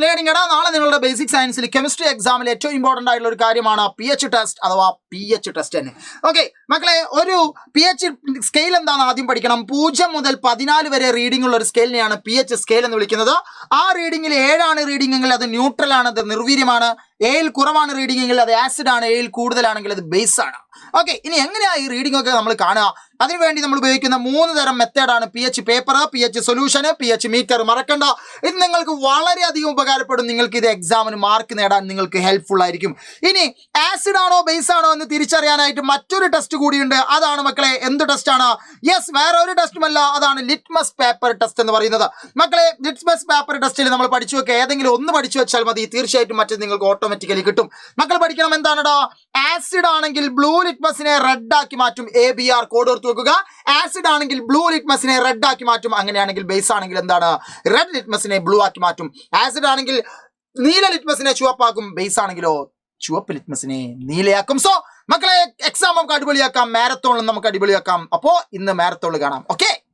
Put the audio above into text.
Learning എടാ. നാളെ നിങ്ങളുടെ ബേസിക് സയൻസിൽ കെമിസ്ട്രി എക്സാമിൽ ഏറ്റവും ഇമ്പോർട്ടൻ്റ് ആയിട്ടുള്ള ഒരു കാര്യമാണ് pH ടെസ്റ്റ് അഥവാ pH ടെസ്റ്റ് തന്നെ. ഓക്കെ മക്കളെ, ഒരു pH സ്കെയിൽ എന്താണെന്ന് ആദ്യം പഠിക്കണം. 0 മുതൽ 14 വരെ റീഡിംഗ് ഉള്ള ഒരു സ്കെയിലിനെയാണ് pH സ്കെയിൽ എന്ന് വിളിക്കുന്നത്. ആ റീഡിംഗിൽ 7 റീഡിംഗ് എങ്കിൽ അത് ന്യൂട്രൽ ആണ്, അത് നിർവീര്യമാണ്. 7 കുറവാണ് റീഡിംഗ് എങ്കിൽ അത് ആസിഡ് ആണ്. 7 കൂടുതലാണെങ്കിൽ അത് ബേസ് ആണ്. ഓക്കെ, ഇനി എങ്ങനെയാണ് ഈ റീഡിംഗ് ഒക്കെ നമ്മൾ കാണുക? അതിനുവേണ്ടി നമ്മൾ ഉപയോഗിക്കുന്ന 3 തരം മെത്തേഡാണ്: pH paper, pH solution, pH meter. മറക്കണ്ട, ഇത് നിങ്ങൾക്ക് വളരെയധികം ഉപകാരപ്പെടും. നിങ്ങൾക്ക് ഇത് എക്സാമിന് മാർക്ക് നേടാൻ നിങ്ങൾക്ക് ഹെൽപ്ഫുൾ ആയിരിക്കും. ഇനി ആസിഡ് ആണോ ബേസ് ആണോ എന്ന് തിരിച്ചറിയാനായിട്ട് മറ്റൊരു ടെസ്റ്റ് കൂടിയുണ്ട്. അതാണ് മക്കളെ എന്ത് ടെസ്റ്റാണ്? യെസ്, വേറെ ഒരു ടെസ്റ്റുമല്ല, അതാണ് ലിറ്റ്മസ് പേപ്പർ ടെസ്റ്റ് എന്ന് പറയുന്നത്. മക്കളെ, ലിറ്റ്മസ് പേപ്പർ ടെസ്റ്റിൽ നമ്മൾ പഠിച്ചു വെക്കുക, ഏതെങ്കിലും ഒന്ന് പഠിച്ചു വെച്ചാൽ മതി, തീർച്ചയായിട്ടും മറ്റേ നിങ്ങൾക്ക് ഓട്ടോമാറ്റിക്കലി കിട്ടും. മക്കൾ പഠിക്കണം എന്താണടാ? ആസിഡ് ആണെങ്കിൽ ബ്ലൂ ലിറ്റ്മസിനെ റെഡ് ആക്കി മാറ്റും. ABR കോഡ് ഓർത്ത് വെക്കുക. ആസിഡ് ആണെങ്കിൽ ബ്ലൂ ലിറ്റ്മസിനെ റെഡ് ആക്കി മാറ്റും. അങ്ങനെയാണെങ്കിൽ ബേസ് ആണെങ്കിൽ എന്താണ്? റെഡ് ലിറ്റ്മസിനെ ബ്ലൂ ആക്കി മാറ്റും. ആസിഡ് ആണെങ്കിൽ നീല ലിറ്റ്മസിനെ ചുവപ്പാക്കും. ബേസ് ആണെങ്കിലോ ചുവപ്പ് ലിറ്റ്മസിനെ നീലയാക്കും. സോ മക്കളെ, എക്സാം നമുക്ക് അടിപൊളിയാക്കാം, മാരത്തോണിൽ നമുക്ക് അടിപൊളിയാക്കാം. അപ്പോൾ ഇന്ന് മാരത്തോണിൽ കാണാം. ഓക്കെ.